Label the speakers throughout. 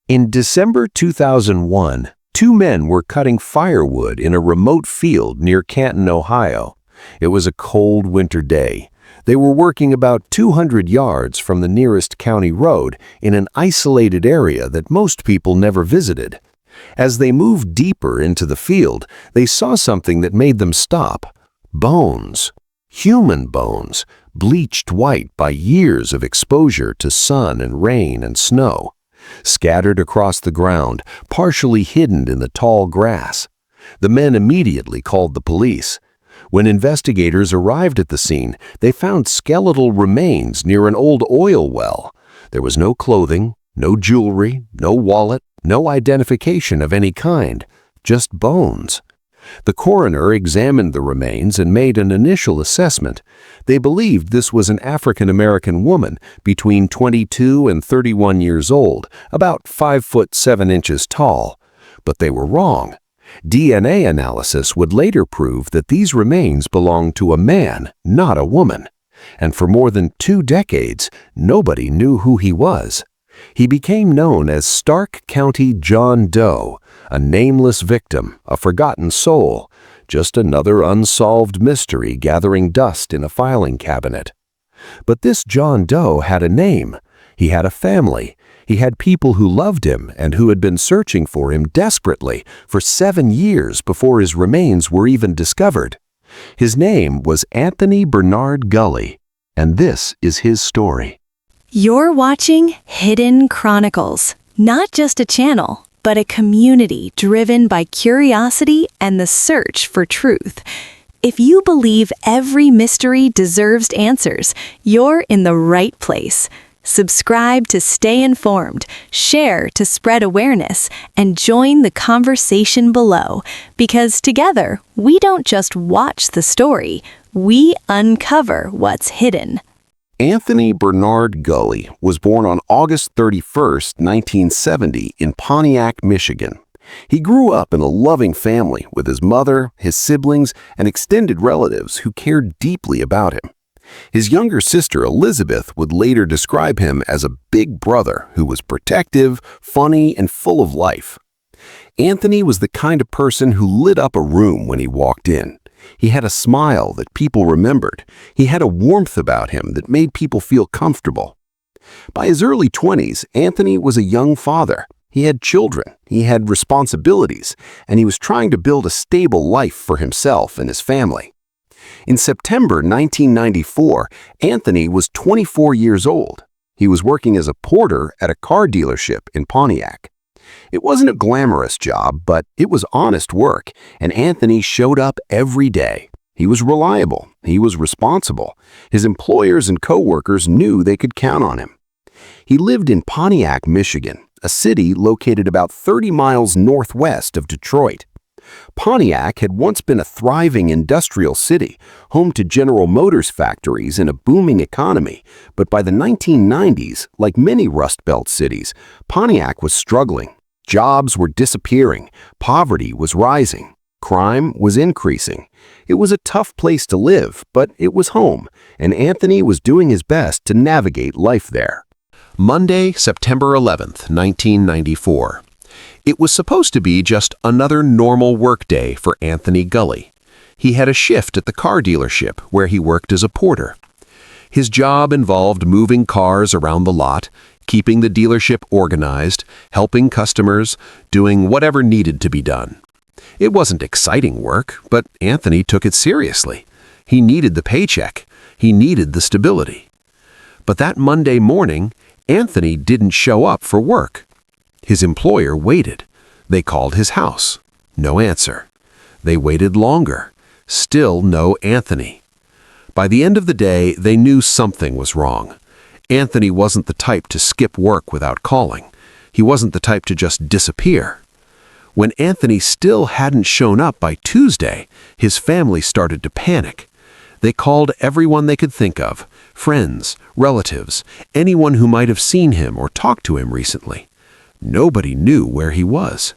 Speaker 1: In December 2001, two men were cutting firewood in a remote field near Canton, Ohio. It was a cold winter day. They were working about 200 yards from the nearest county road in an isolated area that most people never visited. As they moved deeper into the field, they saw something that made them stop. Bones. Human bones, bleached white by years of exposure to sun and rain and snow. Scattered across the ground, partially hidden in the tall grass. The men immediately called the police. When investigators arrived at the scene, they found skeletal remains near an old oil well. There was no clothing, no jewelry, no wallet, no identification of any kind, just bones. The coroner examined the remains and made an initial assessment. They believed this was an African-American woman between 22 and 31 years old, about 5 foot 7 inches tall. But they were wrong. DNA analysis would later prove that these remains belonged to a man, not a woman. And for more than 2 decades, nobody knew who he was. He became known as Stark County John Doe, a nameless victim, a forgotten soul, just another unsolved mystery gathering dust in a filing cabinet. But this John Doe had a name. He had a family. He had people who loved him and who had been searching for him desperately for 7 years before his remains were even discovered. His name was Anthony Bernard Gulley, and this is his story.
Speaker 2: You're watching Hidden Chronicles, not just a channel, but a community driven by curiosity and the search for truth. If you believe every mystery deserves answers, you're in the right place. Subscribe to stay informed, share to spread awareness, and join the conversation below, because together we don't just watch the story, we uncover what's hidden.
Speaker 1: Anthony Bernard Gulley was born on August 31, 1970 in Pontiac, Michigan. He grew up in a loving family with his mother, his siblings, and extended relatives who cared deeply about him. His younger sister Elizabeth would later describe him as a big brother who was protective, funny, and full of life. Anthony was the kind of person who lit up a room when he walked in. He had a smile that people remembered. He had a warmth about him that made people feel comfortable. By his early 20s, Anthony was a young father. He had children, he had responsibilities, and he was trying to build a stable life for himself and his family. In September 1994, Anthony was 24 years old. He was working as a porter at a car dealership in Pontiac. It wasn't a glamorous job, but it was honest work, and Anthony showed up every day. He was reliable. He was responsible. His employers and coworkers knew they could count on him. He lived in Pontiac, Michigan, a city located about 30 miles northwest of Detroit. Pontiac had once been a thriving industrial city, home to General Motors factories and a booming economy, but by the 1990s, like many Rust Belt cities, Pontiac was struggling. Jobs were disappearing, poverty was rising, crime was increasing. It was a tough place to live, but it was home, and Anthony was doing his best to navigate life there. Monday, September 11th, 1994. It was supposed to be just another normal workday for Anthony Gulley. He had a shift at the car dealership where he worked as a porter. His job involved moving cars around the lot, keeping the dealership organized, helping customers, doing whatever needed to be done. It wasn't exciting work, but Anthony took it seriously. He needed the paycheck. He needed the stability. But that Monday morning, Anthony didn't show up for work. His employer waited. They called his house. No answer. They waited longer. Still no Anthony. By the end of the day, they knew something was wrong. Anthony wasn't the type to skip work without calling. He wasn't the type to just disappear. When Anthony still hadn't shown up by Tuesday, his family started to panic. They called everyone they could think of, friends, relatives, anyone who might have seen him or talked to him recently. Nobody knew where he was.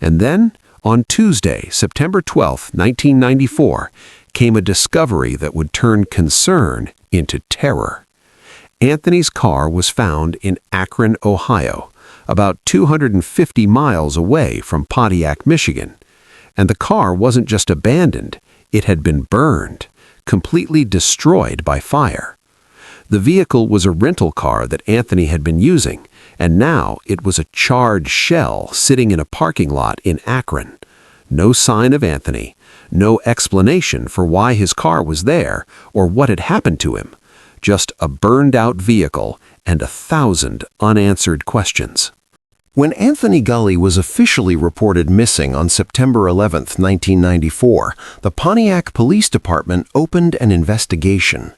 Speaker 1: And then, on Tuesday, September 12, 1994, came a discovery that would turn concern into terror. Anthony's car was found in Akron, Ohio, about 250 miles away from Pontiac, Michigan. And the car wasn't just abandoned, it had been burned, completely destroyed by fire. The vehicle was a rental car that Anthony had been using, and now it was a charred shell sitting in a parking lot in Akron. No sign of Anthony, no explanation for why his car was there or what had happened to him. Just a burned-out vehicle and 1,000 unanswered questions. When Anthony Gulley was officially reported missing on September 11, 1994, the Pontiac Police Department opened an investigation.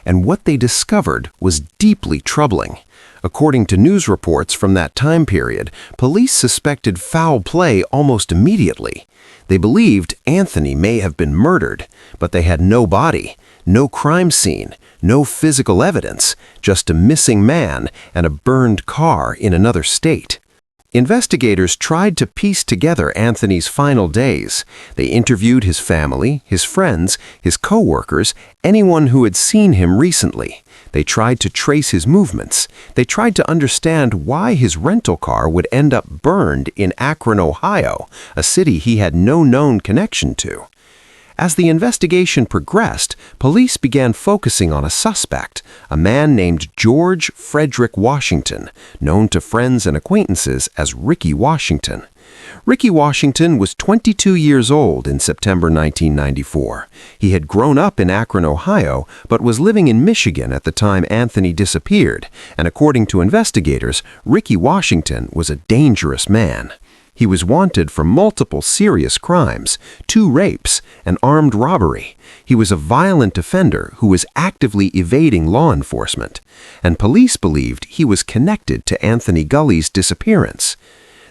Speaker 1: And what they discovered was deeply troubling. According to news reports from that time period, police suspected foul play almost immediately. They believed Anthony may have been murdered, but they had no body, no crime scene, no physical evidence, just a missing man and a burned car in another state. Investigators tried to piece together Anthony's final days. They interviewed his family, his friends, his co-workers, anyone who had seen him recently. They tried to trace his movements. They tried to understand why his rental car would end up burned in Akron, Ohio, a city he had no known connection to. As the investigation progressed, police began focusing on a suspect, a man named George Frederick Washington, known to friends and acquaintances as Ricky Washington. Ricky Washington was 22 years old in September 1994. He had grown up in Akron, Ohio, but was living in Michigan at the time Anthony disappeared, and according to investigators, Ricky Washington was a dangerous man. He was wanted for multiple serious crimes, 2 rapes, and armed robbery. He was a violent offender who was actively evading law enforcement, and police believed he was connected to Anthony Gulley's disappearance.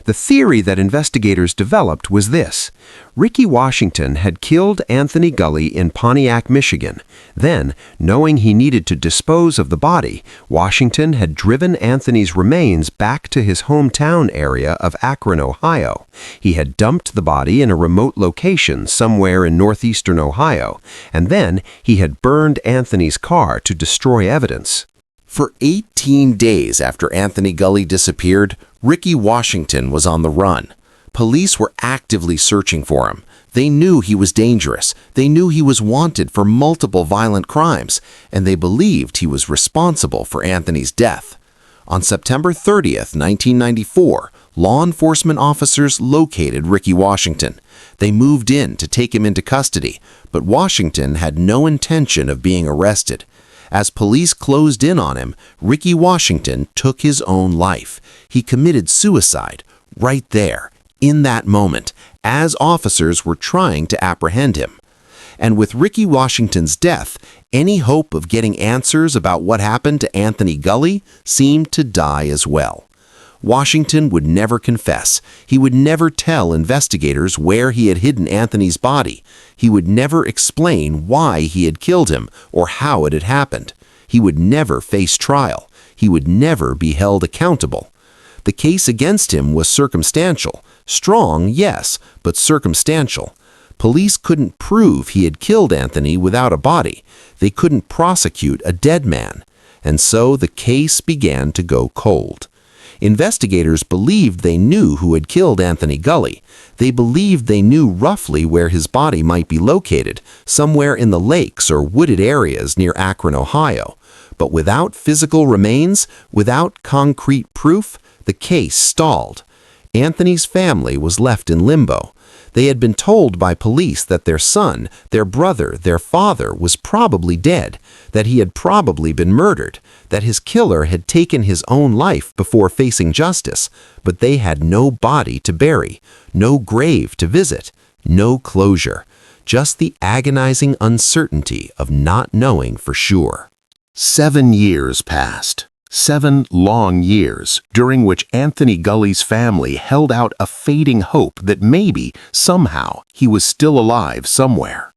Speaker 1: The theory that investigators developed was this: Ricky Washington had killed Anthony Gulley in Pontiac, Michigan. Then, knowing he needed to dispose of the body, Washington had driven Anthony's remains back to his hometown area of Akron, Ohio. He had dumped the body in a remote location somewhere in northeastern Ohio, and then he had burned Anthony's car to destroy evidence. For 18 days after Anthony Gulley disappeared, Ricky Washington was on the run. Police were actively searching for him. They knew he was dangerous. They knew he was wanted for multiple violent crimes, and they believed he was responsible for Anthony's death. On September 30th, 1994, law enforcement officers located Ricky Washington. They moved in to take him into custody, but Washington had no intention of being arrested. As police closed in on him, Ricky Washington took his own life. He committed suicide right there, in that moment, as officers were trying to apprehend him. And with Ricky Washington's death, any hope of getting answers about what happened to Anthony Gulley seemed to die as well. Washington would never confess. He would never tell investigators where he had hidden Anthony's body. He would never explain why he had killed him or how it had happened. He would never face trial. He would never be held accountable. The case against him was circumstantial. Strong, yes, but circumstantial. Police couldn't prove he had killed Anthony without a body. They couldn't prosecute a dead man. And so the case began to go cold. Investigators believed they knew who had killed Anthony Gulley. They believed they knew roughly where his body might be located, somewhere in the lakes or wooded areas near Akron, Ohio. But without physical remains, without concrete proof, the case stalled. Anthony's family was left in limbo. They had been told by police that their son, their brother, their father was probably dead, that he had probably been murdered, that his killer had taken his own life before facing justice, but they had no body to bury, no grave to visit, no closure, just the agonizing uncertainty of not knowing for sure.
Speaker 3: 7 years passed. 7 long years, during which Anthony Gulley's family held out a fading hope that maybe, somehow, he was still alive somewhere.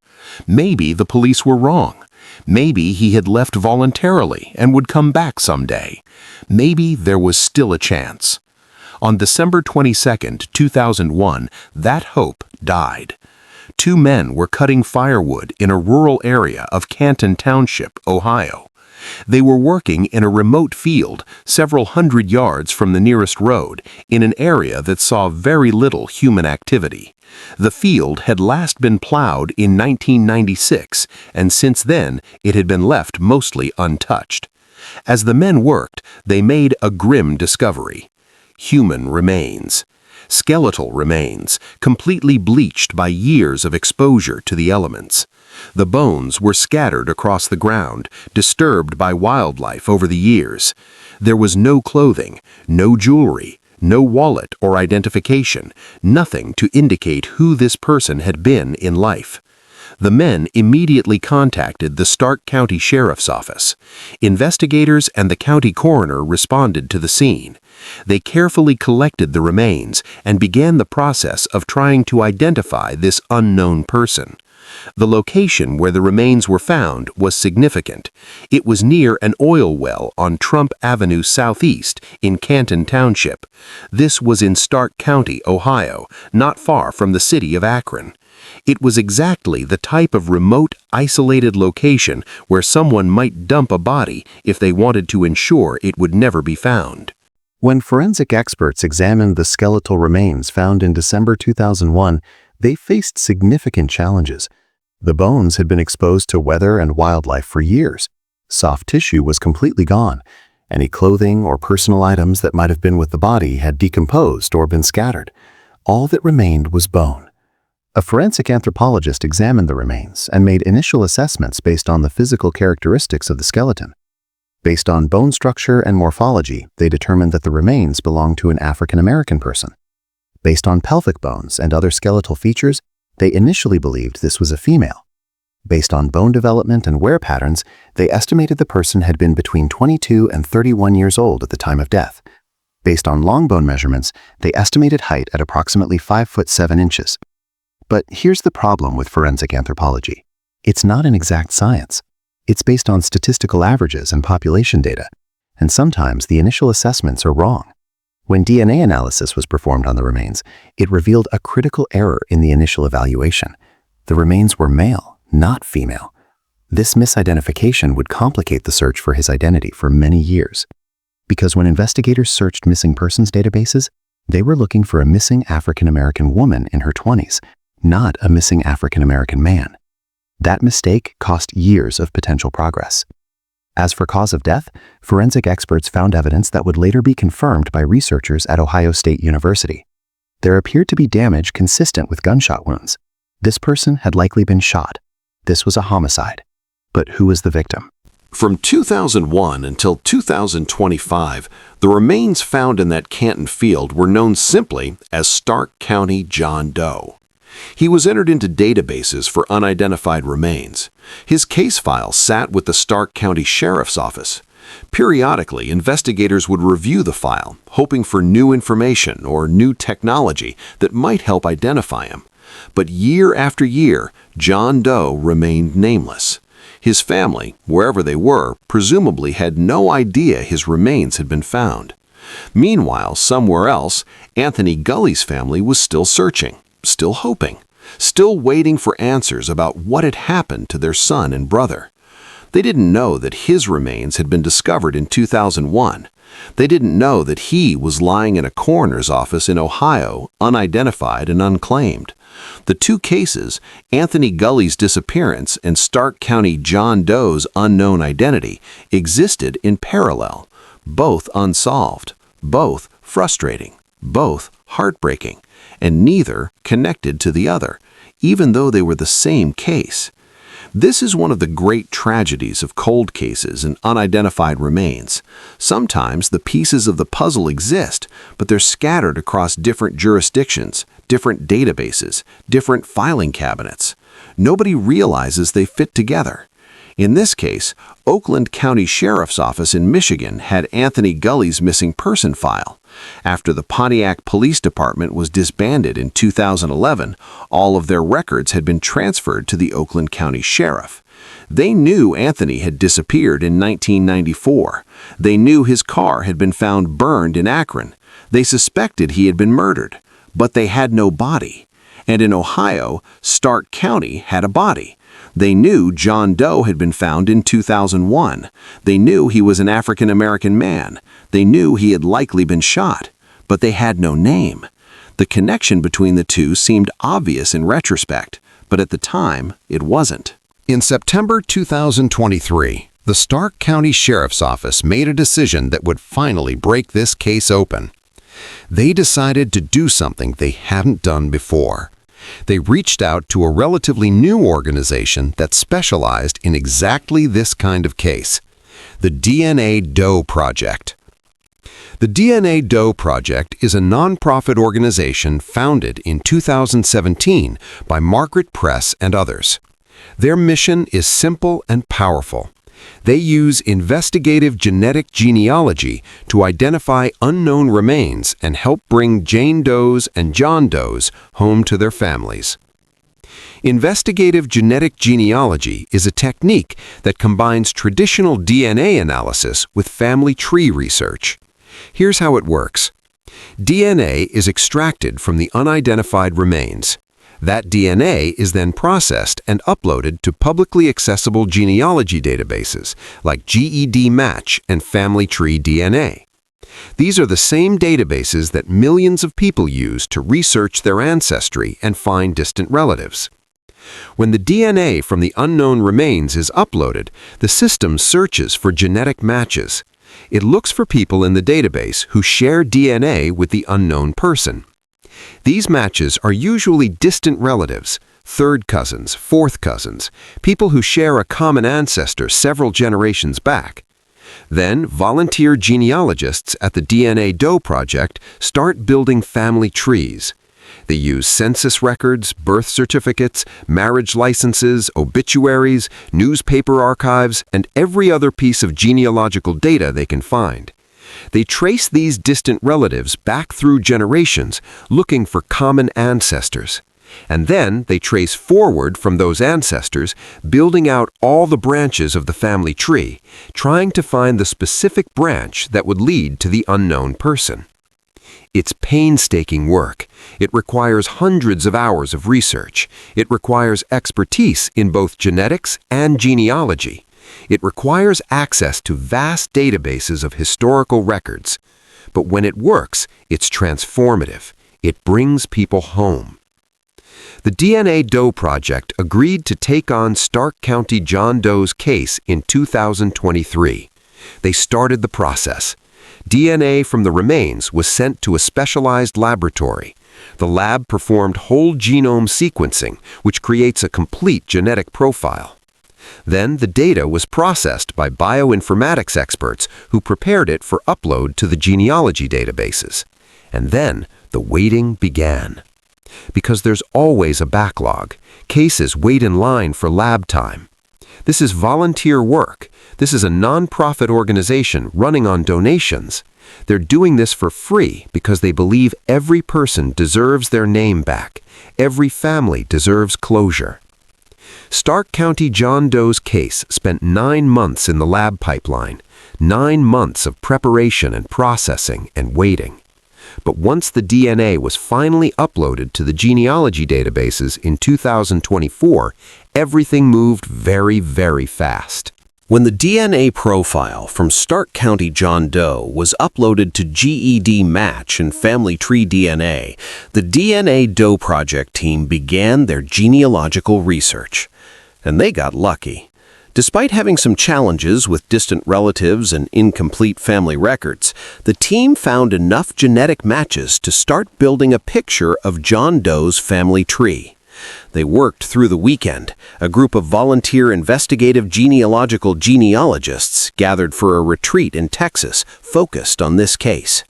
Speaker 3: Maybe the police were wrong. Maybe he had left voluntarily and would come back someday. Maybe there was still a chance. On December 22, 2001, that hope died. 2 men were cutting firewood in a rural area of Canton Township, Ohio. They were working in a remote field, several hundred yards from the nearest road, in an area that saw very little human activity. The field had last been plowed in 1996, and since then it had been left mostly untouched. As the men worked, they made a grim discovery. Human remains. Skeletal remains, completely bleached by years of exposure to the elements. The bones were scattered across the ground, disturbed by wildlife over the years. There was no clothing, no jewelry, no wallet or identification, nothing to indicate who this person had been in life. The men immediately contacted the Stark County Sheriff's Office. Investigators and the county coroner responded to the scene. They carefully collected the remains and began the process of trying to identify this unknown person. The location where the remains were found was significant. It was near an oil well on Trump Avenue Southeast in Canton Township. This was in Stark County, Ohio, not far from the city of Akron. It was exactly the type of remote, isolated location where someone might dump a body if they wanted to ensure it would never be found.
Speaker 1: When forensic experts examined the skeletal remains found in December 2001, they faced significant challenges. The bones had been exposed to weather and wildlife for years. Soft tissue was completely gone. Any clothing or personal items that might have been with the body had decomposed or been scattered. All that remained was bone. A forensic anthropologist examined the remains and made initial assessments based on the physical characteristics of the skeleton. Based on bone structure and morphology, they determined that the remains belonged to an African-American person. Based on pelvic bones and other skeletal features, they initially believed this was a female. Based on bone development and wear patterns, they estimated the person had been between 22 and 31 years old at the time of death. Based on long bone measurements, they estimated height at approximately 5'7". But here's the problem with forensic anthropology. It's not an exact science. It's based on statistical averages and population data, and sometimes the initial assessments are wrong. When DNA analysis was performed on the remains, it revealed a critical error in the initial evaluation. The remains were male, not female. This misidentification would complicate the search for his identity for many years. Because when investigators searched missing persons databases, they were looking for a missing African-American woman in her 20s, not a missing African-American man. That mistake cost years of potential progress. As for cause of death, forensic experts found evidence that would later be confirmed by researchers at Ohio State University. There appeared to be damage consistent with gunshot wounds. This person had likely been shot. This was a homicide. But who was the victim?
Speaker 3: From 2001 until 2025, the remains found in that Canton field were known simply as Stark County John Doe. He was entered into databases for unidentified remains. His case file sat with the Stark County Sheriff's Office. Periodically, investigators would review the file, hoping for new information or new technology that might help identify him. But year after year, John Doe remained nameless. His family, wherever they were, presumably had no idea his remains had been found. Meanwhile, somewhere else, Anthony Gulley's family was still searching, still hoping, still waiting for answers about what had happened to their son and brother. They didn't know that his remains had been discovered in 2001. They didn't know that he was lying in a coroner's office in Ohio, unidentified and unclaimed. The two cases, Anthony Gulley's disappearance and Stark County John Doe's unknown identity, existed in parallel, both unsolved, both frustrating, both heartbreaking, and neither connected to the other, even though they were the same case. This is one of the great tragedies of cold cases and unidentified remains. Sometimes the pieces of the puzzle exist, but they're scattered across different jurisdictions, different databases, different filing cabinets. Nobody realizes they fit together. In this case, Oakland County Sheriff's Office in Michigan had Anthony Gulley's missing person file. After the Pontiac Police Department was disbanded in 2011, all of their records had been transferred to the Oakland County Sheriff. They knew Anthony had disappeared in 1994. They knew his car had been found burned in Akron. They suspected he had been murdered, but they had no body. And in Ohio, Stark County had a body.
Speaker 1: They knew John Doe had been found in 2001. They knew he was an African-American man. They knew he had likely been shot. But they had no name. The connection between the two seemed obvious in retrospect, but at the time, it wasn't.
Speaker 3: In September 2023, the Stark County Sheriff's Office made a decision that would finally break this case open. They decided to do something they hadn't done before. They reached out to a relatively new organization that specialized in exactly this kind of case, the DNA Doe Project. The DNA Doe Project is a nonprofit organization founded in 2017 by Margaret Press and others. Their mission is simple and powerful. They use investigative genetic genealogy to identify unknown remains and help bring Jane Does and John Does home to their families. Investigative genetic genealogy is a technique that combines traditional DNA analysis with family tree research. Here's how it works. DNA is extracted from the unidentified remains. That DNA is then processed and uploaded to publicly accessible genealogy databases like GEDmatch and Family Tree DNA. These are the same databases that millions of people use to research their ancestry and find distant relatives. When the DNA from the unknown remains is uploaded, the system searches for genetic matches. It looks for people in the database who share DNA with the unknown person. These matches are usually distant relatives, third cousins, fourth cousins, people who share a common ancestor several generations back. Then, volunteer genealogists at the DNA Doe Project start building family trees. They use census records, birth certificates, marriage licenses, obituaries, newspaper archives, and every other piece of genealogical data they can find. They trace these distant relatives back through generations, looking for common ancestors. And then they trace forward from those ancestors, building out all the branches of the family tree, trying to find the specific branch that would lead to the unknown person. It's painstaking work. It requires hundreds of hours of research. It requires expertise in both genetics and genealogy. It requires access to vast databases of historical records. But when it works, it's transformative. It brings people home. The DNA Doe Project agreed to take on Stark County John Doe's case in 2023. They started the process. DNA from the remains was sent to a specialized laboratory. The lab performed whole genome sequencing, which creates a complete genetic profile. Then the data was processed by bioinformatics experts who prepared it for upload to the genealogy databases. And then the waiting began. Because there's always a backlog. Cases wait in line for lab time. This is volunteer work. This is a nonprofit organization running on donations. They're doing this for free because they believe every person deserves their name back. Every family deserves closure. Stark County John Doe's case spent 9 months in the lab pipeline, 9 months of preparation and processing and waiting. But once the DNA was finally uploaded to the genealogy databases in 2024, everything moved very, very fast. When the DNA profile from Stark County John Doe was uploaded to GEDmatch and Family Tree DNA, the DNA Doe Project team began their genealogical research. And they got lucky. Despite having some challenges with distant relatives and incomplete family records, the team found enough genetic matches to start building a picture of John Doe's family tree. They worked through the weekend. A group of volunteer investigative genealogical genealogists gathered for a retreat in Texas focused on this case.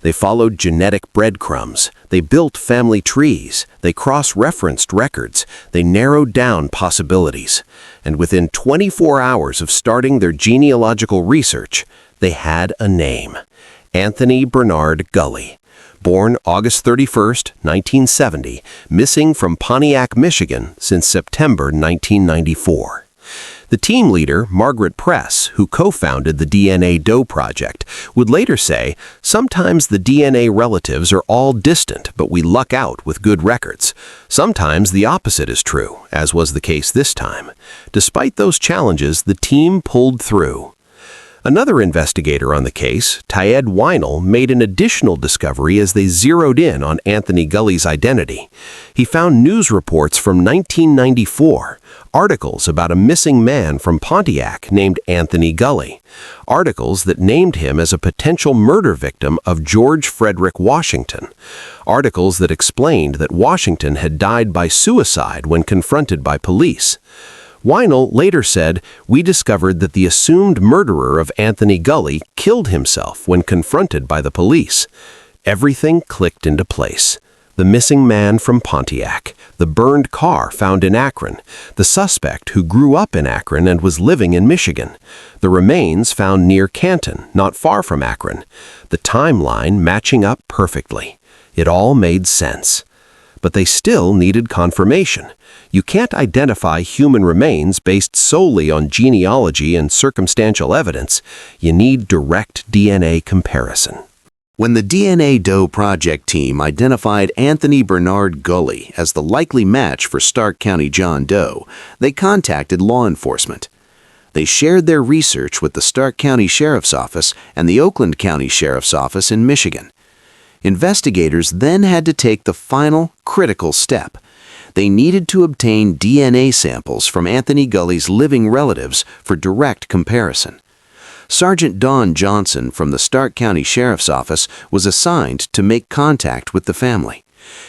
Speaker 3: They followed genetic breadcrumbs. They built family trees. They cross-referenced records. They narrowed down possibilities. And within 24 hours of starting their genealogical research, they had a name: Anthony Bernard Gulley. Born August 31, 1970, missing from Pontiac, Michigan since September 1994. The team leader, Margaret Press, who co-founded the DNA Doe Project, would later say, "Sometimes the DNA relatives are all distant, but we luck out with good records. Sometimes the opposite is true, as was the case this time." Despite those challenges, the team pulled through. Another investigator on the case, Ted Weinel, made an additional discovery as they zeroed in on Anthony Gulley's identity. He found news reports from 1994, articles about a missing man from Pontiac named Anthony Gulley, articles that named him as a potential murder victim of George Frederick Washington, articles that explained that Washington had died by suicide when confronted by police. Weinel later said, "We discovered that the assumed murderer of Anthony Gulley killed himself when confronted by the police." Everything clicked into place. The missing man from Pontiac, the burned car found in Akron, the suspect who grew up in Akron and was living in Michigan, the remains found near Canton, not far from Akron, the timeline matching up perfectly. It all made sense. But they still needed confirmation. You can't identify human remains based solely on genealogy and circumstantial evidence. You need direct DNA comparison.
Speaker 1: When the DNA Doe Project team identified Anthony Bernard Gulley as the likely match for Stark County John Doe, they contacted law enforcement. They shared their research with the Stark County Sheriff's Office and the Oakland County Sheriff's Office in Michigan. Investigators then had to take the final, critical step. They needed to obtain DNA samples from Anthony Gulley's living relatives for direct comparison. Sergeant Dawn Johnson from the Stark County Sheriff's Office was assigned to make contact with the family.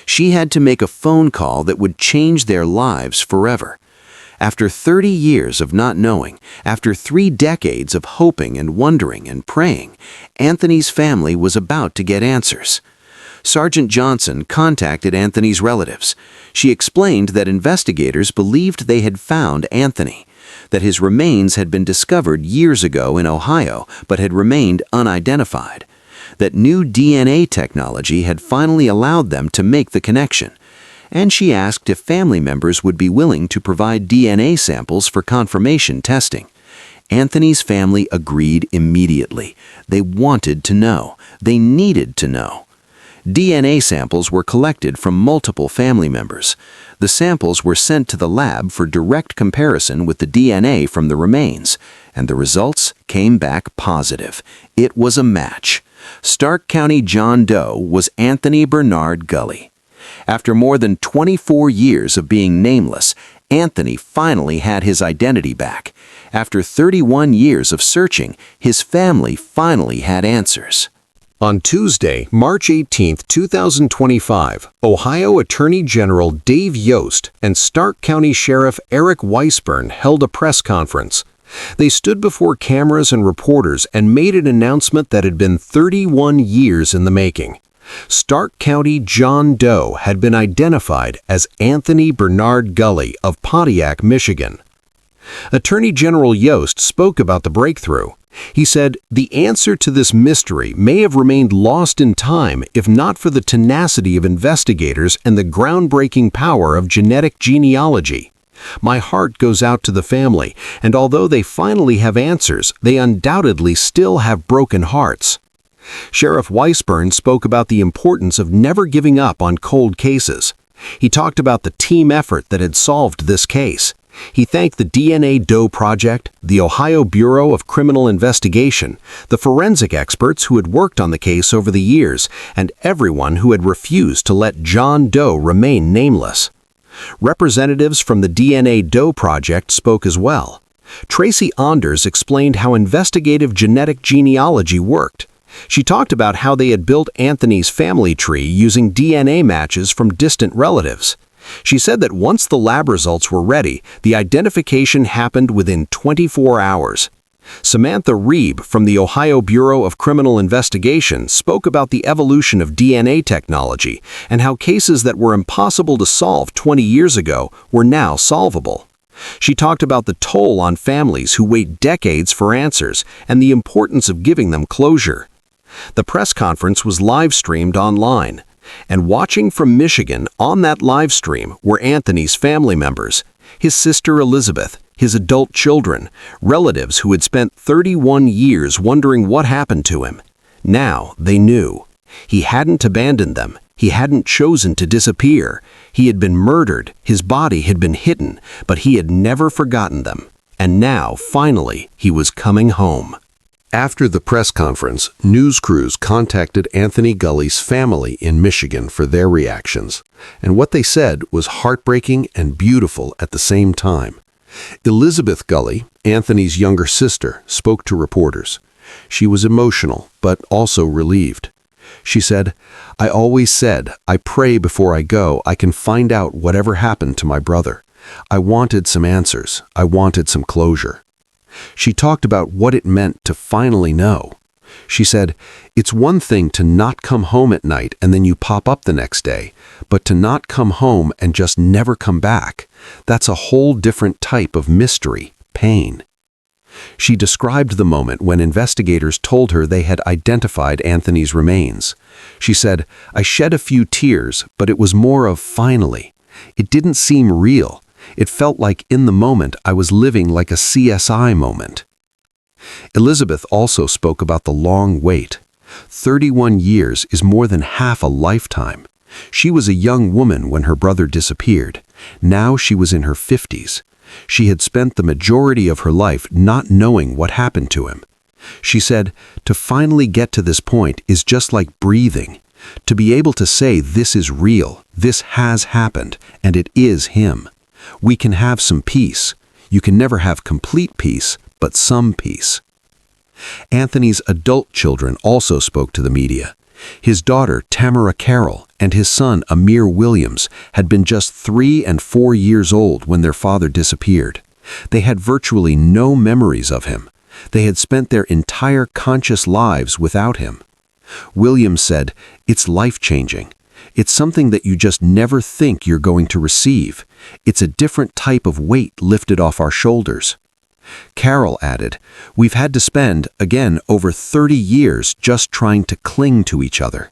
Speaker 1: She had to make a phone call that would change their lives forever. After 30 years of not knowing, after 3 decades of hoping and wondering and praying, Anthony's family was about to get answers. Sergeant Johnson contacted Anthony's relatives. She explained that investigators believed they had found Anthony, that his remains had been discovered years ago in Ohio but had remained unidentified, that new DNA technology had finally allowed them to make the connection, and she asked if family members would be willing to provide DNA samples for confirmation testing. Anthony's family agreed immediately. They wanted to know. They needed to know. DNA samples were collected from multiple family members. The samples were sent to the lab for direct comparison with the DNA from the remains, and the results came back positive. It was a match. Stark County John Doe was Anthony Bernard Gulley. After more than 24 years of being nameless, Anthony finally had his identity back. After 31 years of searching, his family finally had answers.
Speaker 3: On Tuesday, March 18, 2025, Ohio Attorney General Dave Yost and Stark County Sheriff Eric Weisburn held a press conference. They stood before cameras and reporters and made an announcement that had been 31 years in the making. Stark County John Doe had been identified as Anthony Bernard Gulley of Pontiac, Michigan. Attorney General Yost spoke about the breakthrough. He said, "The answer to this mystery may have remained lost in time if not for the tenacity of investigators and the groundbreaking power of genetic genealogy. My heart goes out to the family, and although they finally have answers, they undoubtedly still have broken hearts." Sheriff Weisburn spoke about the importance of never giving up on cold cases. He talked about the team effort that had solved this case. He thanked the DNA Doe Project, the Ohio Bureau of Criminal Investigation, the forensic experts who had worked on the case over the years, and everyone who had refused to let John Doe remain nameless. Representatives from the DNA Doe Project spoke as well. Tracy Anders explained how investigative genetic genealogy worked. She talked about how they had built Anthony's family tree using DNA matches from distant relatives. She said that once the lab results were ready, the identification happened within 24 hours. Samantha Reeb from the Ohio Bureau of Criminal Investigation spoke about the evolution of DNA technology and how cases that were impossible to solve 20 years ago were now solvable. She talked about the toll on families who wait decades for answers and the importance of giving them closure. The press conference was live-streamed online. And watching from Michigan on that live stream were Anthony's family members, his sister Elizabeth,
Speaker 1: his adult children, relatives who had spent 31 years wondering what happened to him. Now they knew. He hadn't abandoned them. He hadn't chosen to disappear. He had been murdered, his body had been hidden, but he had never forgotten them. And now, finally, he was coming home. After the press conference, news crews contacted Anthony Gulley's family in Michigan for their reactions, and what they said was heartbreaking and beautiful at the same time. Elizabeth Gulley, Anthony's younger sister, spoke to reporters. She was emotional, but also relieved. She said, "I always said, I pray before I go I can find out whatever happened to my brother. I wanted some answers. I wanted some closure." She talked about what it meant to finally know. She said, "It's one thing to not come home at night and then you pop up the next day, but to not come home and just never come back, that's a whole different type of mystery, pain." She described the moment when investigators told her they had identified Anthony's remains. She said, "I shed a few tears, but it was more of finally. It didn't seem real. It felt like in the moment I was living like a CSI moment." Elizabeth also spoke about the long wait. 31 years is more than half a lifetime. She was a young woman when her brother disappeared. Now she was in her 50s. She had spent the majority of her life not knowing what happened to him. She said, "To finally get to this point is just like breathing. To be able to say this is real, this has happened, and it is him. We can have some peace. You can never have complete peace, but some peace." Anthony's adult children also spoke to the media. His daughter, Tamara Carroll, and his son, Amir Williams, had been just 3 and 4 years old when their father disappeared. They had virtually no memories of him. They had spent their entire conscious lives without him. Williams said, "It's life-changing. It's something that you just never think you're going to receive. It's a different type of weight lifted off our shoulders." Carol added, "We've had to spend, again, over 30 years just trying to cling to each other."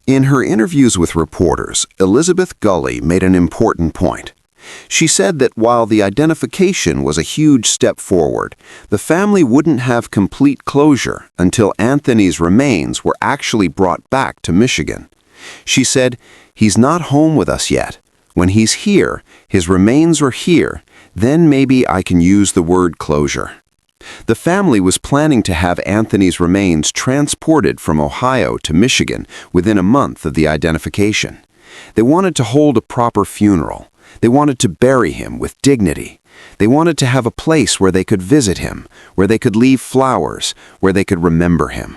Speaker 1: In her interviews with reporters, Elizabeth Gulley made an important point. She said that while the identification was a huge step forward, the family wouldn't have complete closure until Anthony's remains were actually brought back to Michigan. She said, "He's not home with us yet. When he's here, his remains are here, then maybe I can use the word closure." The family was planning to have Anthony's remains transported from Ohio to Michigan within a month of the identification. They wanted to hold a proper funeral. They wanted to bury him with dignity. They wanted to have a place where they could visit him, where they could leave flowers, where they could remember him.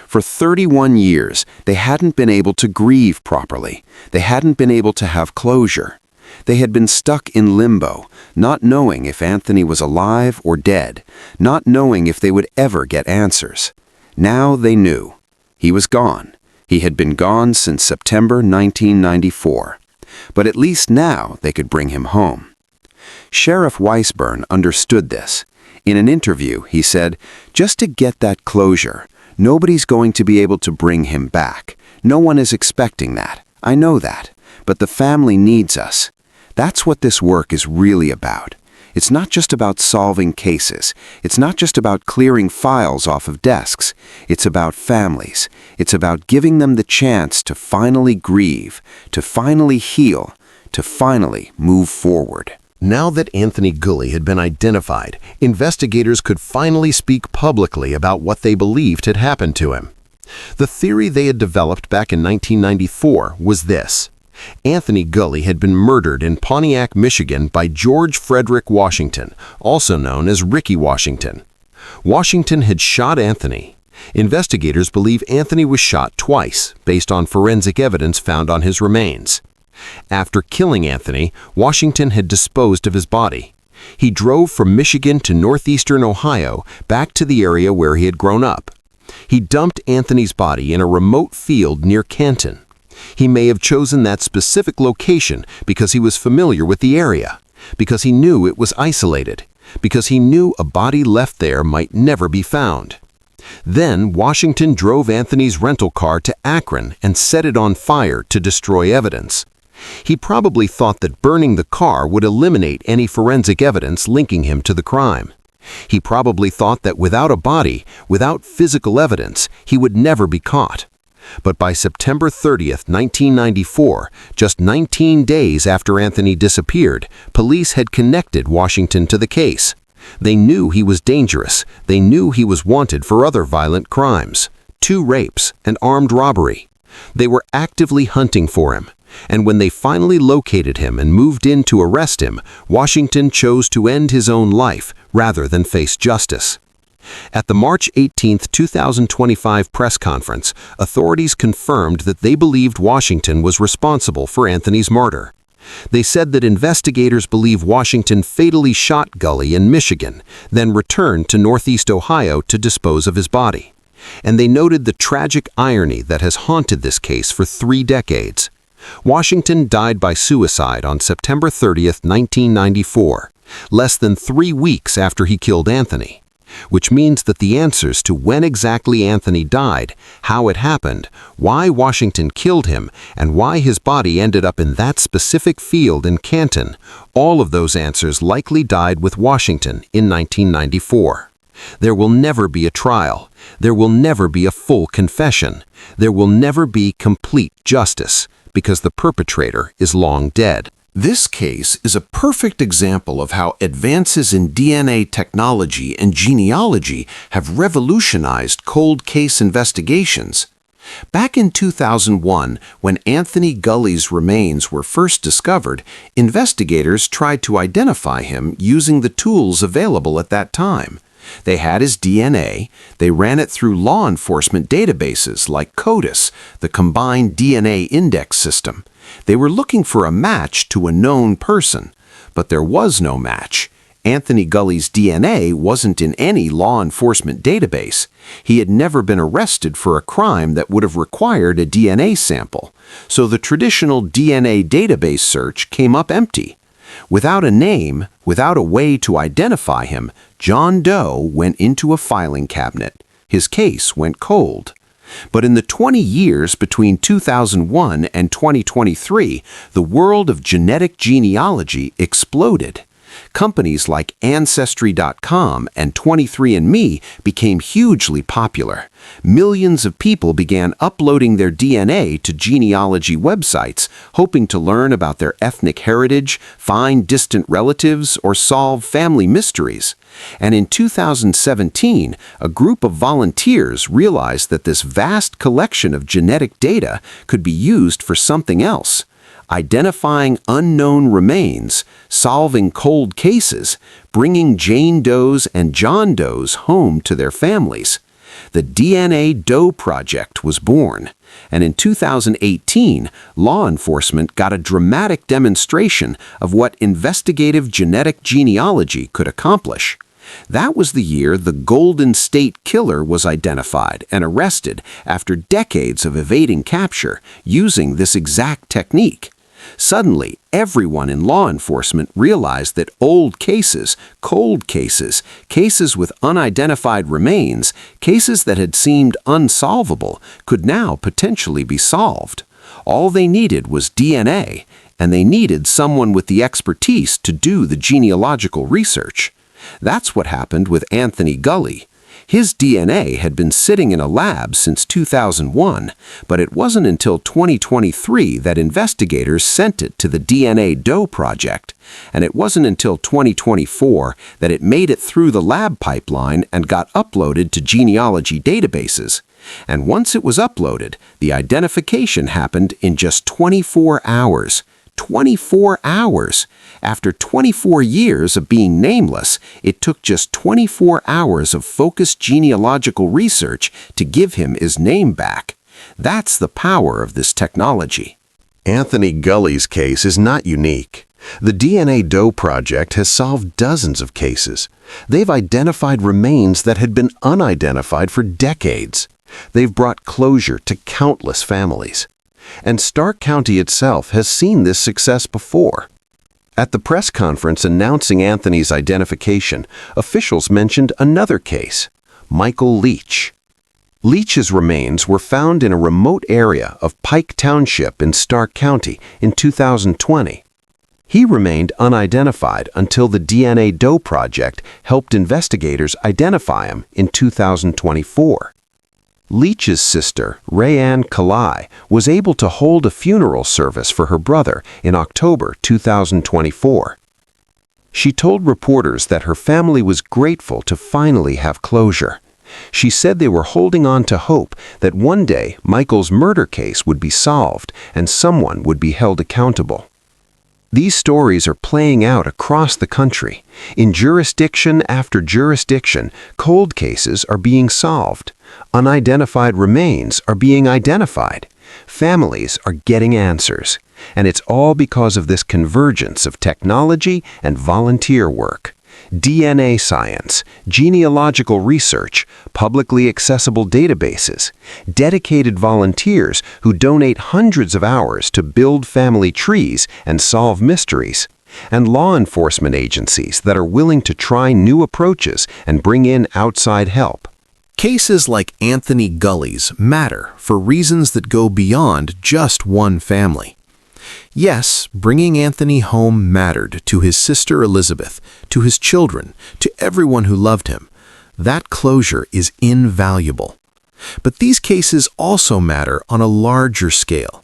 Speaker 1: For 31 years, they hadn't been able to grieve properly. They hadn't been able to have closure. They had been stuck in limbo, not knowing if Anthony was alive or dead, not knowing if they would ever get answers. Now they knew. He was gone. He had been gone since September 1994. But at least now they could bring him home. Sheriff Weisburn understood this. In an interview, he said, "Just to get that closure, nobody's going to be able to bring him back. No one is expecting that. I know that. But the family needs us. That's what this work is really about. It's not just about solving cases. It's not just about clearing files off of desks. It's about families. It's about giving them the chance to finally grieve, to finally heal, to finally move forward." Now that Anthony Gulley had been identified, investigators could finally speak publicly about what they believed had happened to him. The theory they had developed back in 1994 was this. Anthony Gulley had been murdered in Pontiac, Michigan by George Frederick Washington, also known as Ricky Washington. Washington had shot Anthony. Investigators believe Anthony was shot twice, based on forensic evidence found on his remains. After killing Anthony, Washington had disposed of his body. He drove from Michigan to northeastern Ohio, back to the area where he had grown up. He dumped Anthony's body in a remote field near Canton. He may have chosen that specific location because he was familiar with the area, because he knew it was isolated, because he knew a body left there might never be found. Then Washington drove Anthony's rental car to Akron and set it on fire to destroy evidence.
Speaker 3: He probably thought that burning the car would eliminate any forensic evidence linking him to the crime. He probably thought that without a body, without physical evidence, he would never be caught. But by September 30th, 1994, just 19 days after Anthony disappeared, police had connected Washington to the case. They knew he was dangerous. They knew he was wanted for other violent crimes, 2 rapes, and armed robbery. They were actively hunting for him. And when they finally located him and moved in to arrest him, Washington chose to end his own life rather than face justice. At the March 18, 2025 press conference, authorities confirmed that they believed Washington was responsible for Anthony's murder. They said that investigators believe Washington fatally shot Gulley in Michigan, then returned to Northeast Ohio to dispose of his body. And they noted the tragic irony that has haunted this case for 3 decades. Washington died by suicide on September 30th, 1994, less than 3 weeks after he killed Anthony, which means that the answers to when exactly Anthony died, how it happened, why Washington killed him, and why his body ended up in that specific field in Canton, all of those answers likely died with Washington in 1994. There will never be a trial. There will never be a full confession. There will never be complete justice, because the perpetrator is long dead.
Speaker 1: This case is a perfect example of how advances in DNA technology and genealogy have revolutionized cold case investigations. Back in 2001, when Anthony Gulley's remains were first discovered, investigators tried to identify him using the tools available at that time. They had his DNA, they ran it through law enforcement databases like CODIS, the Combined DNA Index System. They were looking for a match to a known person, but there was no match. Anthony Gulley's DNA wasn't in any law enforcement database. He had never been arrested for a crime that would have required a DNA sample, so the traditional DNA database search came up empty. Without a name, without a way to identify him, John Doe went into a filing cabinet. His case went cold. But in the 20 years between 2001 and 2023, the world of genetic genealogy exploded. Companies like Ancestry.com and 23andMe became hugely popular. Millions of people began uploading their DNA to genealogy websites, hoping to learn about their ethnic heritage, find distant relatives, or solve family mysteries. And in 2017, a group of volunteers realized that this vast collection of genetic data could be used for something else. Identifying unknown remains, solving cold cases, bringing Jane Does and John Does home to their families. The DNA Doe Project was born, and in 2018, law enforcement got a dramatic demonstration of what investigative genetic genealogy could accomplish. That was the year the Golden State Killer was identified and arrested after decades of evading capture using this exact technique. Suddenly, everyone in law enforcement realized that old cases, cold cases, cases with unidentified remains, cases that had seemed unsolvable, could now potentially be solved. All they needed was DNA, and they needed someone with the expertise to do the genealogical research. That's what happened with Anthony Gulley. His DNA had been sitting in a lab since 2001, but it wasn't until 2023 that investigators sent it to the DNA Doe Project, and it wasn't until 2024 that it made it through the lab pipeline and got uploaded to genealogy databases. And once it was uploaded, the identification happened in just 24 hours. 24 hours! After 24 years of being nameless, it took just 24 hours of focused genealogical research to give him his name back. That's the power of this technology.
Speaker 3: Anthony Gulley's case is not unique. The DNA Doe Project has solved dozens of cases. They've identified remains that had been unidentified for decades. They've brought closure to countless families. And Stark County itself has seen this success before. At the press conference announcing Anthony's identification, officials mentioned another case, Michael Leach.
Speaker 1: Leach's remains were found in a remote area of Pike Township in Stark County in 2020. He remained unidentified until the DNA Doe Project helped investigators identify him in 2024. Leach's sister, Rayanne Kalai, was able to hold a funeral service for her brother in October 2024. She told reporters that her family was grateful to finally have closure. She said they were holding on to hope that one day Michael's murder case would be solved and someone would be held accountable. These stories are playing out across the country. In jurisdiction after jurisdiction, cold cases are being solved. Unidentified remains are being identified. Families are getting answers. And it's all because of this convergence of technology and volunteer work. DNA science, genealogical research, publicly accessible databases, dedicated volunteers who donate hundreds of hours to build family trees and solve mysteries, and law enforcement agencies that are willing to try new approaches and bring in outside help.
Speaker 3: Cases like Anthony Gulley's matter for reasons that go beyond just one family. Yes, bringing Anthony home mattered to his sister Elizabeth, to his children, to everyone who loved him. That closure is invaluable. But these cases also matter on a larger scale.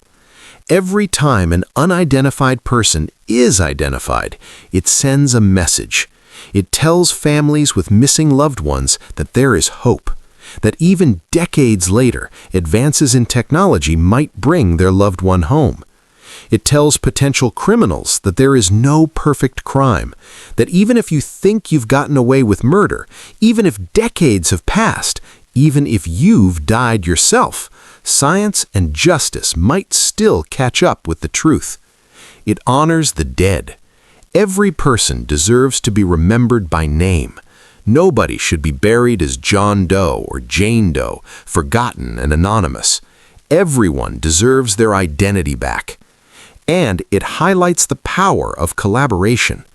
Speaker 3: Every time an unidentified person is identified, it sends a message. It tells families with missing loved ones that there is hope, that even decades later, advances in technology might bring their loved one home. It tells potential criminals that there is no perfect crime, that even if you think you've gotten away with murder, even if decades have passed, even if you've died yourself, science and justice might still catch up with the truth. It honors the dead. Every person deserves to be remembered by name. Nobody should be buried as John Doe or Jane Doe, forgotten and anonymous. Everyone deserves their identity back. And it highlights the power of collaboration.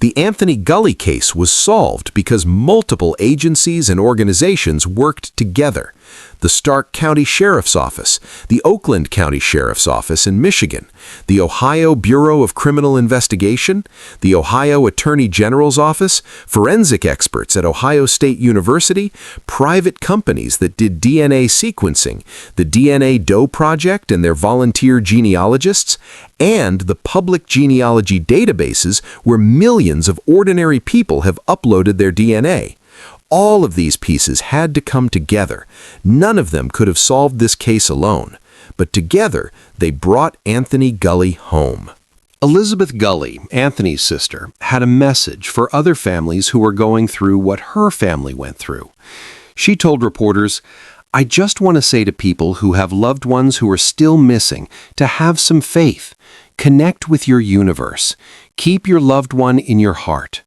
Speaker 3: The Anthony Gulley case was solved because multiple agencies and organizations worked together. The Stark County Sheriff's Office, the Oakland County Sheriff's Office in Michigan, the Ohio Bureau of Criminal Investigation, the Ohio Attorney General's Office, forensic experts at Ohio State University, private companies that did DNA sequencing, the DNA Doe Project and their volunteer genealogists, and the public genealogy databases where millions of ordinary people have uploaded their DNA. All of these pieces had to come together. None of them could have solved this case alone. But together, they brought Anthony Gulley home.
Speaker 1: Elizabeth Gulley, Anthony's sister, had a message for other families who were going through what her family went through. She told reporters, "I just want to say to people who have loved ones who are still missing to have some faith. Connect with your universe. Keep your loved one in your heart.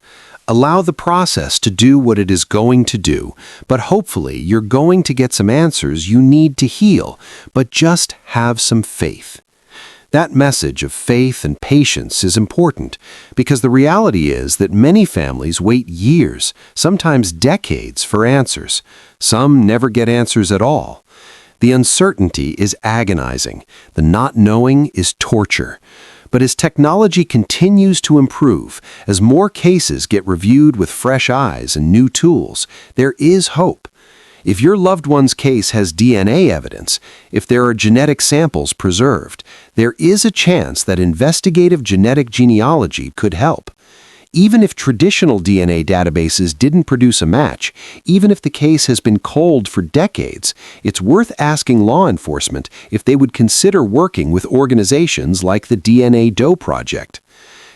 Speaker 1: Allow the process to do what it is going to do, but hopefully you're going to get some answers you need to heal, but just have some faith." That message of faith and patience is important because the reality is that many families wait years, sometimes decades, for answers. Some never get answers at all. The uncertainty is agonizing. The not knowing is torture. But as technology continues to improve, as more cases get reviewed with fresh eyes and new tools, there is hope. If your loved one's case has DNA evidence, if there are genetic samples preserved, there is a chance that investigative genetic genealogy could help. Even if traditional DNA databases didn't produce a match, even if the case has been cold for decades, it's worth asking law enforcement if they would consider working with organizations like the DNA Doe Project.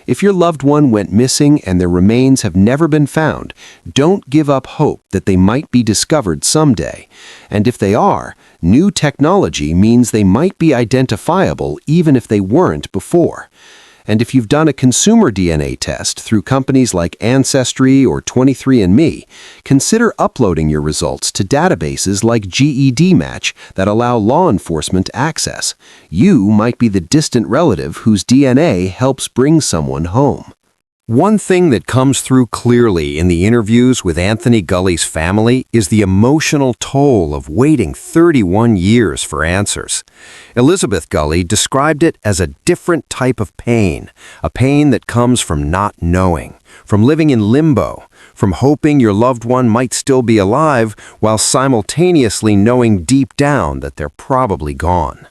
Speaker 1: If your loved one went missing and their remains have never been found, don't give up hope that they might be discovered someday. And if they are, new technology means they might be identifiable even if they weren't before. And if you've done a consumer DNA test through companies like Ancestry or 23andMe, consider uploading your results to databases like GED Match that allow law enforcement access. You might be the distant relative whose DNA helps bring someone home.
Speaker 4: One thing that comes through clearly in the interviews with Anthony Gulley's family is the emotional toll of waiting 31 years for answers. Elizabeth Gulley described it as a different type of pain, a pain that comes from not knowing, from living in limbo, from hoping your loved one might still be alive while simultaneously knowing deep down that they're probably gone.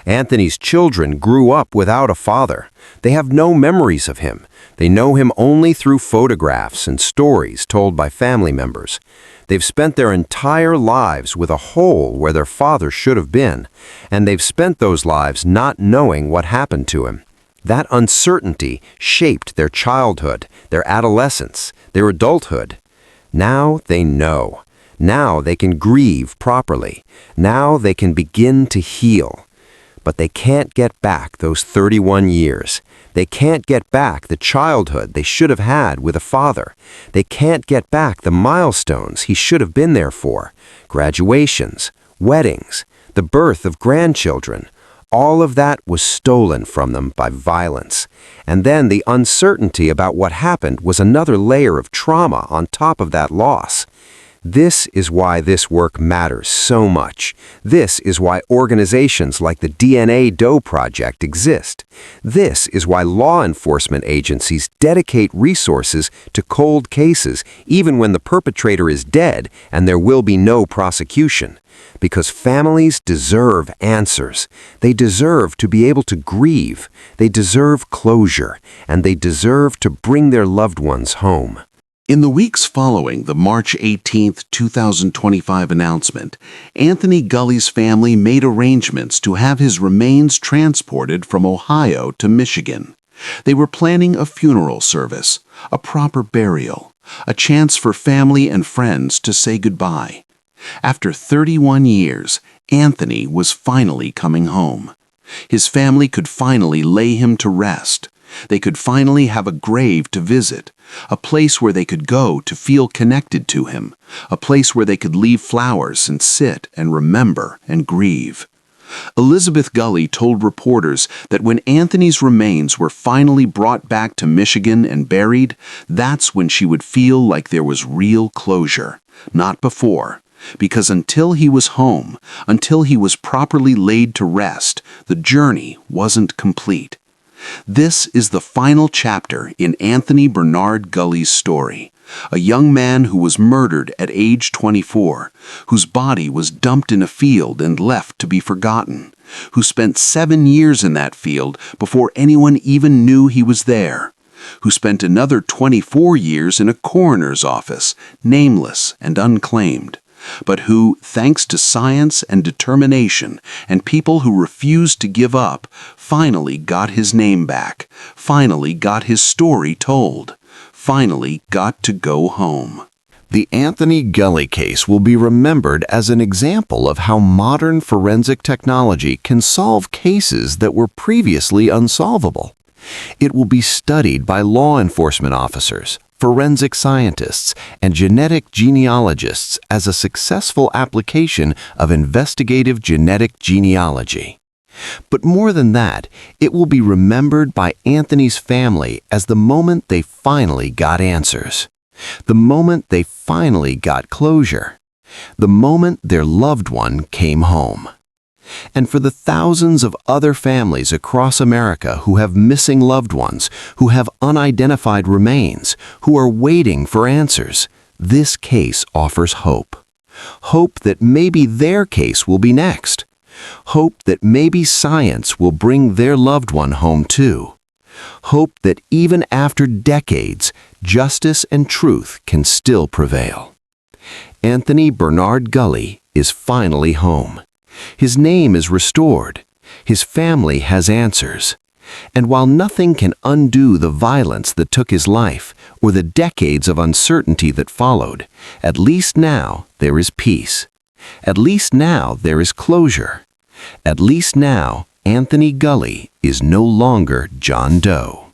Speaker 4: Anthony's children grew up without a father. They have no memories of him. They know him only through photographs and stories told by family members. They've spent their entire lives with a hole where their father should have been, and they've spent those lives not knowing what happened to him. That uncertainty shaped their childhood, their adolescence, their adulthood. Now they know. Now they can grieve properly. Now they can begin to heal. But they can't get back those 31 years. They can't get back the childhood they should have had with a father. They can't get back the milestones he should have been there for. Graduations, weddings, the birth of grandchildren. All of that was stolen from them by violence. And then the uncertainty about what happened was another layer of trauma on top of that loss. This is why this work matters so much. This is why organizations like the DNA Doe Project exist. This is why law enforcement agencies dedicate resources to cold cases even when the perpetrator is dead and there will be no prosecution. Because families deserve answers. They deserve to be able to grieve. They deserve closure. And they deserve to bring their loved ones home.
Speaker 3: In the weeks following the March 18, 2025 announcement, Anthony Gulley's family made arrangements to have his remains transported from Ohio to Michigan. They were planning a funeral service, a proper burial, a chance for family and friends to say goodbye. After 31 years, Anthony was finally coming home. His family could finally lay him to rest. They could finally have a grave to visit, a place where they could go to feel connected to him, a place where they could leave flowers and sit and remember and grieve. Elizabeth Gulley told reporters that when Anthony's remains were finally brought back to Michigan and buried, that's when she would feel like there was real closure, not before. Because until he was home, until he was properly laid to rest, the journey wasn't complete. This is the final chapter in Anthony Bernard Gulley's story, a young man who was murdered at age 24, whose body was dumped in a field and left to be forgotten, who spent 7 years in that field before anyone even knew he was there, who spent another 24 years in a coroner's office, nameless and unclaimed, but who, thanks to science and determination and people who refused to give up, finally got his name back, finally got his story told, finally got to go home.
Speaker 1: The Anthony Gulley case will be remembered as an example of how modern forensic technology can solve cases that were previously unsolvable. It will be studied by law enforcement officers, forensic scientists, and genetic genealogists as a successful application of investigative genetic genealogy. But more than that, it will be remembered by Anthony's family as the moment they finally got answers, the moment they finally got closure, the moment their loved one came home. And for the thousands of other families across America who have missing loved ones, who have unidentified remains, who are waiting for answers, this case offers hope. Hope that maybe their case will be next. Hope that maybe science will bring their loved one home too. Hope that even after decades, justice and truth can still prevail. Anthony Bernard Gulley is finally home. His name is restored. His family has answers. And while nothing can undo the violence that took his life or the decades of uncertainty that followed, at least now there is peace. At least now there is closure. At least now Anthony Gulley is no longer John Doe.